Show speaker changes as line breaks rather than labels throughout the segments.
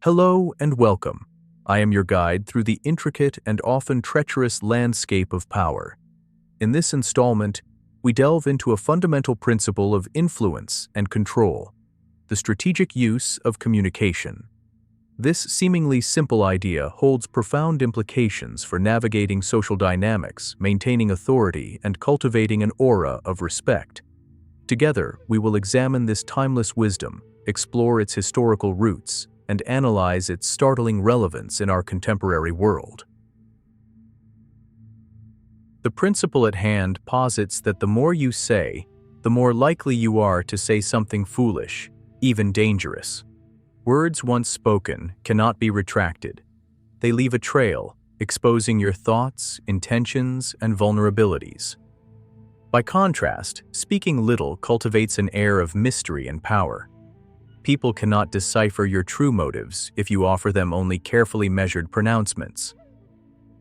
Hello and welcome. I am your guide through the intricate and often treacherous landscape of power. In this installment, we delve into a fundamental principle of influence and control, the strategic use of communication. This seemingly simple idea holds profound implications for navigating social dynamics, maintaining authority, and cultivating an aura of respect. Together, we will examine this timeless wisdom, explore its historical roots, and analyze its startling relevance in our contemporary world. The principle at hand posits that the more you say, the more likely you are to say something foolish, even dangerous. Words once spoken cannot be retracted. They leave a trail, exposing your thoughts, intentions, and vulnerabilities. By contrast, speaking little cultivates an air of mystery and power. People cannot decipher your true motives if you offer them only carefully measured pronouncements.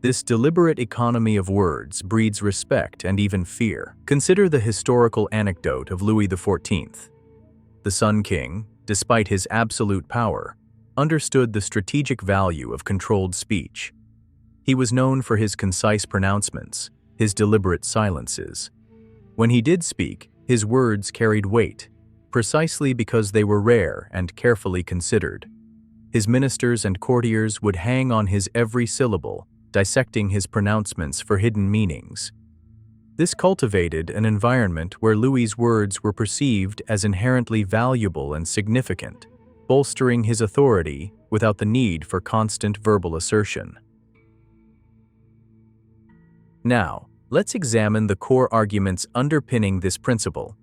This deliberate economy of words breeds respect and even fear. Consider the historical anecdote of Louis XIV. The Sun King, despite his absolute power, understood the strategic value of controlled speech. He was known for his concise pronouncements, his deliberate silences. When he did speak, his words carried weight, precisely because they were rare and carefully considered. His ministers and courtiers would hang on his every syllable, dissecting his pronouncements for hidden meanings. This cultivated an environment where Louis's words were perceived as inherently valuable and significant, bolstering his authority without the need for constant verbal assertion. Now, let's examine the core arguments underpinning this principle.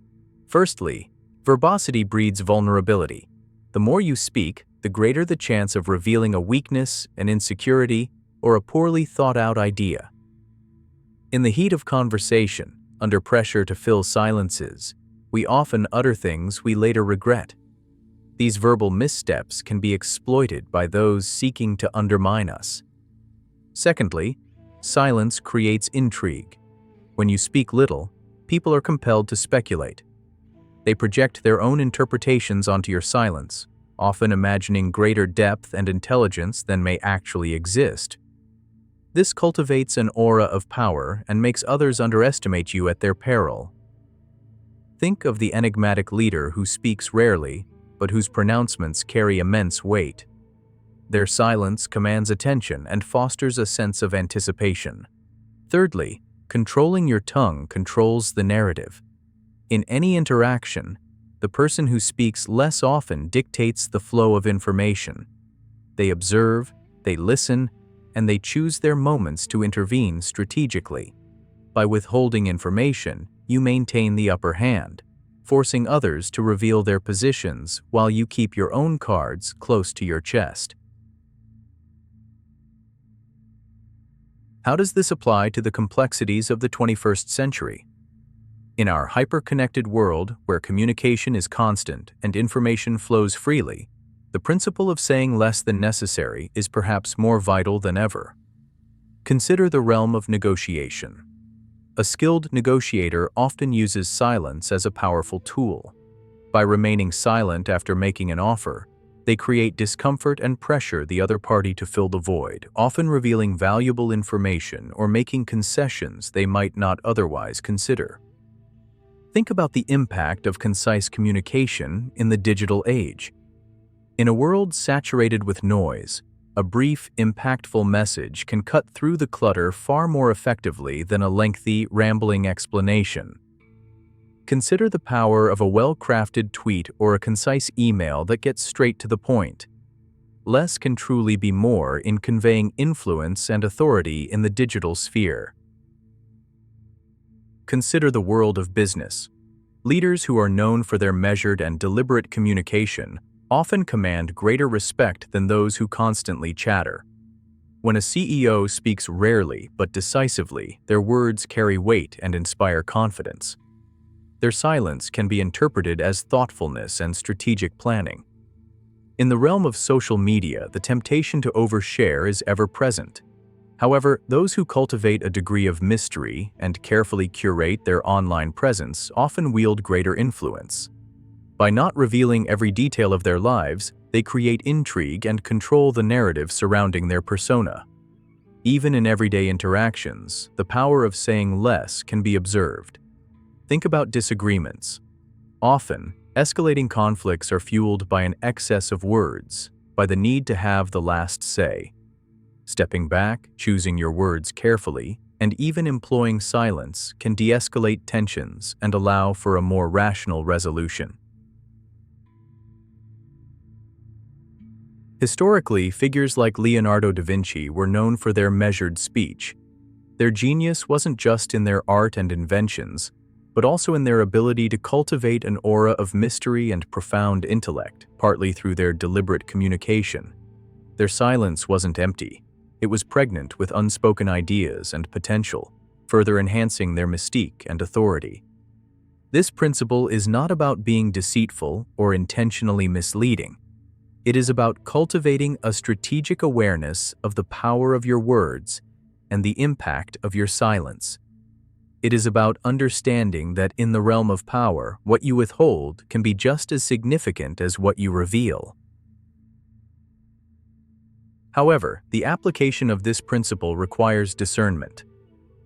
Firstly, verbosity breeds vulnerability. The more you speak, the greater the chance of revealing a weakness, an insecurity, or a poorly thought-out idea. In the heat of conversation, under pressure to fill silences, we often utter things we later regret. These verbal missteps can be exploited by those seeking to undermine us. Secondly, silence creates intrigue. When you speak little, people are compelled to speculate. They project their own interpretations onto your silence, often imagining greater depth and intelligence than may actually exist. This cultivates an aura of power and makes others underestimate you at their peril. Think of the enigmatic leader who speaks rarely, but whose pronouncements carry immense weight. Their silence commands attention and fosters a sense of anticipation. Thirdly, controlling your tongue controls the narrative. In any interaction, the person who speaks less often dictates the flow of information. They observe, they listen, and they choose their moments to intervene strategically. By withholding information, you maintain the upper hand, forcing others to reveal their positions while you keep your own cards close to your chest. How does this apply to the complexities of the 21st century? In our hyper-connected world where communication is constant and information flows freely, the principle of saying less than necessary is perhaps more vital than ever. Consider the realm of negotiation. A skilled negotiator often uses silence as a powerful tool. By remaining silent after making an offer, they create discomfort and pressure the other party to fill the void, often revealing valuable information or making concessions they might not otherwise consider. Think about the impact of concise communication in the digital age. In a world saturated with noise, a brief, impactful message can cut through the clutter far more effectively than a lengthy, rambling explanation. Consider the power of a well-crafted tweet or a concise email that gets straight to the point. Less can truly be more in conveying influence and authority in the digital sphere. Consider the world of business. Leaders who are known for their measured and deliberate communication often command greater respect than those who constantly chatter. When a CEO speaks rarely but decisively, their words carry weight and inspire confidence. Their silence can be interpreted as thoughtfulness and strategic planning. In the realm of social media, the temptation to overshare is ever present. However, those who cultivate a degree of mystery and carefully curate their online presence often wield greater influence. By not revealing every detail of their lives, They create intrigue and control the narrative surrounding their persona. Even in everyday interactions, the power of saying less can be observed. Think about disagreements. Often, escalating conflicts are fueled by an excess of words, by the need to have the last say. Stepping back, choosing your words carefully, and even employing silence can de-escalate tensions and allow for a more rational resolution. Historically, figures like Leonardo da Vinci were known for their measured speech. Their genius wasn't just in their art and inventions, but also in their ability to cultivate an aura of mystery and profound intellect, partly through their deliberate communication. Their silence wasn't empty. It was pregnant with unspoken ideas and potential, further enhancing their mystique and authority. This principle is not about being deceitful or intentionally misleading. It is about cultivating a strategic awareness of the power of your words and the impact of your silence. It is about understanding that in the realm of power, what you withhold can be just as significant as what you reveal. However, the application of this principle requires discernment.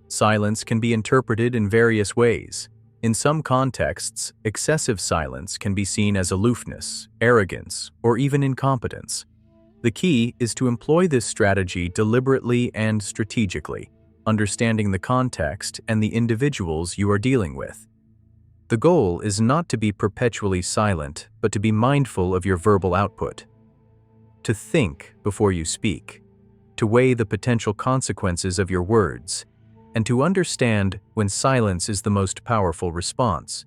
Silence can be interpreted in various ways. In some contexts, excessive silence can be seen as aloofness, arrogance, or even incompetence. The key is to employ this strategy deliberately and strategically, understanding the context and the individuals you are dealing with. The goal is not to be perpetually silent, but to be mindful of your verbal output. To think before you speak, to weigh the potential consequences of your words, and to understand when silence is the most powerful response.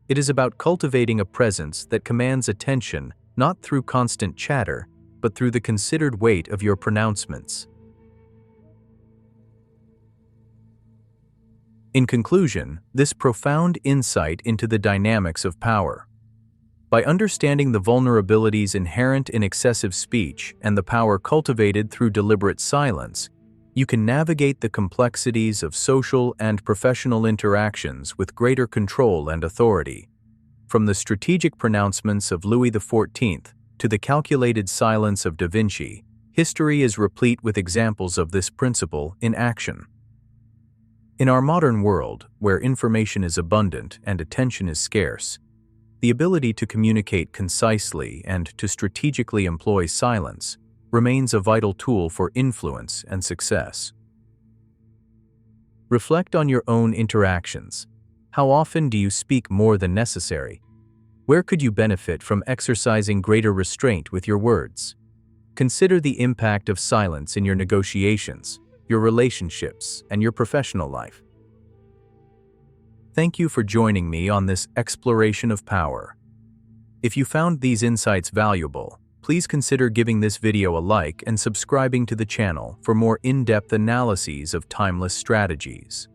It is about cultivating a presence that commands attention not through constant chatter, but through the considered weight of your pronouncements. In conclusion, this profound insight into the dynamics of power. By understanding the vulnerabilities inherent in excessive speech and the power cultivated through deliberate silence, you can navigate the complexities of social and professional interactions with greater control and authority. From the strategic pronouncements of Louis XIV to the calculated silence of Da Vinci, history is replete with examples of this principle in action. In our modern world, where information is abundant and attention is scarce, the ability to communicate concisely and to strategically employ silence remains a vital tool for influence and success. Reflect on your own interactions. How often do you speak more than necessary? Where could you benefit from exercising greater restraint with your words? Consider the impact of silence in your negotiations, your relationships, and your professional life. Thank you for joining me on this exploration of power. If you found these insights valuable, please consider giving this video a like and subscribing to the channel for more in-depth analyses of timeless strategies.